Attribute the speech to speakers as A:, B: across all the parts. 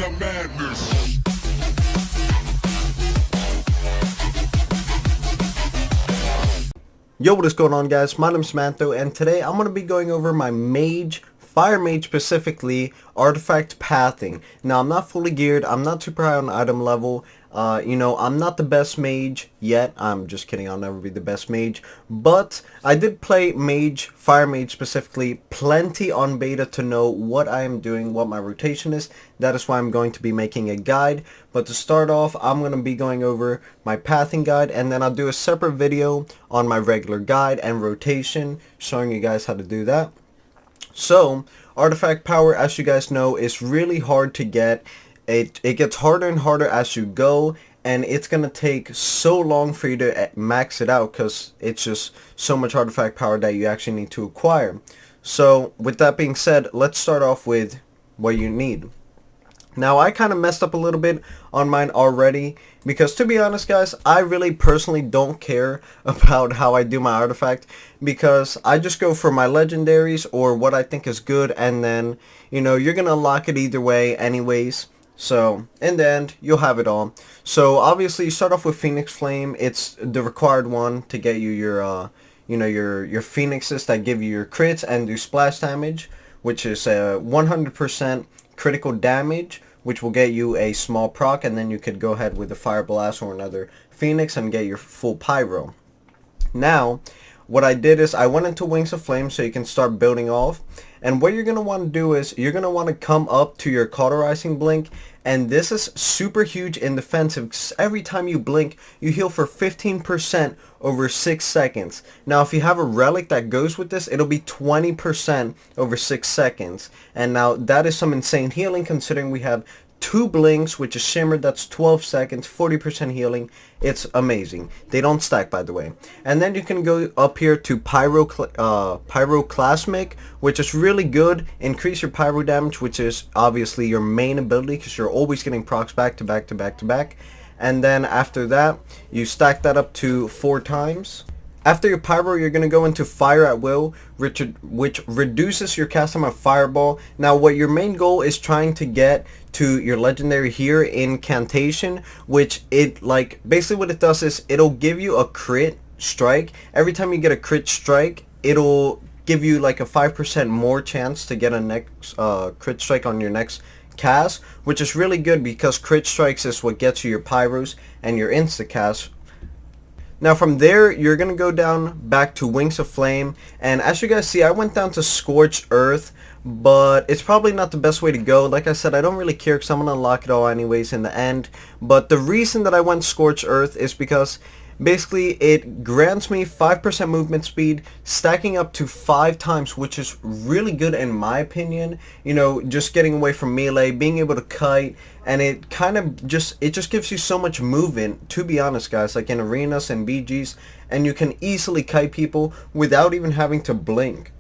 A: the madness.
B: Yo, what is going on, guys? My name is ME-Lumantho, and today I'm going to be going over my Mage, Fire Mage specifically, artifact pathing. Now, I'm not fully geared, I'm not super high on item level, I'm not the best mage yet. I'm just kidding, I'll never be the best mage. But I did play Mage, Fire Mage specifically, plenty on beta to know what I am doing, what my rotation is. That is why I'm going to be making a guide. But to start off, I'm going to be going over my pathing guide, and then I'll do a separate video on my regular guide and rotation, showing you guys how to do that. So, artifact power, as you guys know, is really hard to get. It gets harder and harder as you go, and it's going to take so long for you to max it out because it's just so much artifact power that you actually need to acquire. So, with that being said, let's start off with what you need. Now, I kind of messed up a little bit on mine already because, to be honest, guys, I really personally don't care about how I do my artifact because I just go for my legendaries or what I think is good, and then, you're going to unlock it either way anyways. So, in the end, you'll have it all. So, obviously, you start off with Phoenix Flame. It's the required one to get you your Phoenixes that give you your crits and do splash damage, which is 100% critical damage, which will get you a small proc, and then you could go ahead with a Fire Blast or another Phoenix and get your full Pyro. Now, what I did is I went into Wings of Flame so you can start building off, and what you're going to want to do is you're going to want to come up to your Cauterizing Blink, and this is super huge in defensive because every time you blink you heal for 15% over 6 seconds. Now if you have a relic that goes with this, it'll be 20% over 6 seconds, and now that is some insane healing considering we have 2 blinks, which is Shimmer, that's 12 seconds, 40% healing. It's amazing. They don't stack, by the way. And then you can go up here to Pyroclasmic, which is really good. Increase your Pyro damage, which is obviously your main ability because you're always getting procs back to back to back to back. And then after that, you stack that up to 4 times. After your Pyro, you're going to go into Fire at Will, which reduces your cast time of Fireball. Now, what your main goal is trying to get to your legendary here, Incantation, which basically what it does is it'll give you a crit strike. Every time you get a crit strike, it'll give you like a 5% more chance to get a next crit strike on your next cast, which is really good because crit strikes is what gets you your Pyros and your insta cast. Now from there, you're going to go down back to Wings of Flame, and as you guys see, I went down to Scorched Earth, but it's probably not the best way to go. Like I said, I don't really care because I'm going to unlock it all anyways in the end, but the reason that I went Scorched Earth is because basically it grants me 5% movement speed, stacking up to 5 times, which is really good in my opinion. Just getting away from melee, being able to kite, and it just gives you so much movement, to be honest, guys, like in arenas and BGs, and you can easily kite people without even having to blink.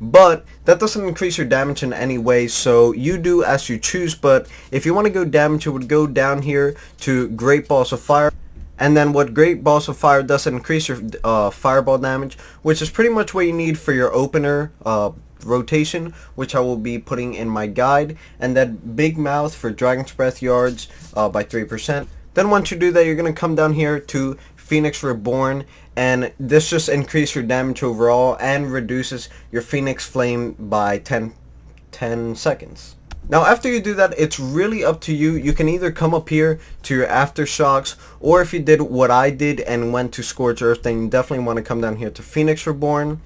B: But that doesn't increase your damage in any way, so you do as you choose. But if you want to go damage, you would go down here to Great Balls of Fire. And then what Great Balls of Fire does, increase your fireball damage, which is pretty much what you need for your opener rotation, which I will be putting in my guide. And then Big Mouth for Dragon's Breath yards by 3%. Then once you do that, you're going to come down here to Phoenix Reborn, and this just increases your damage overall and reduces your Phoenix Flame by 10 seconds. Now after you do that, it's really up to you. You can either come up here to your Aftershocks, or if you did what I did and went to Scorched Earth, then you definitely want to come down here to Phoenix Reborn.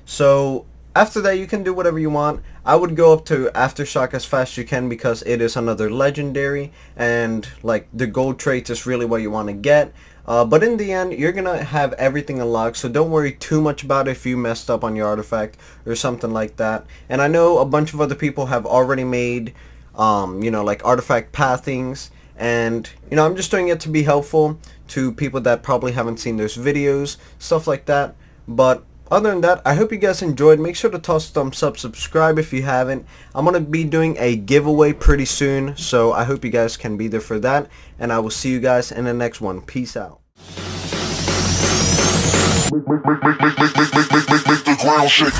B: So after that, you can do whatever you want. I would go up to Aftershock as fast as you can because it is another legendary, and like the gold traits is really what you want to get. But in the end, you're going to have everything unlocked, so don't worry too much about it if you messed up on your artifact or something like that. And I know a bunch of other people have already made, like artifact pathings, and, I'm just doing it to be helpful to people that probably haven't seen those videos, stuff like that. But other than that, I hope you guys enjoyed. Make sure to toss a thumbs up, subscribe if you haven't. I'm going to be doing a giveaway pretty soon, so I hope you guys can be there for that. And I will see you guys in the next one. Peace out.
A: Make the ground shake.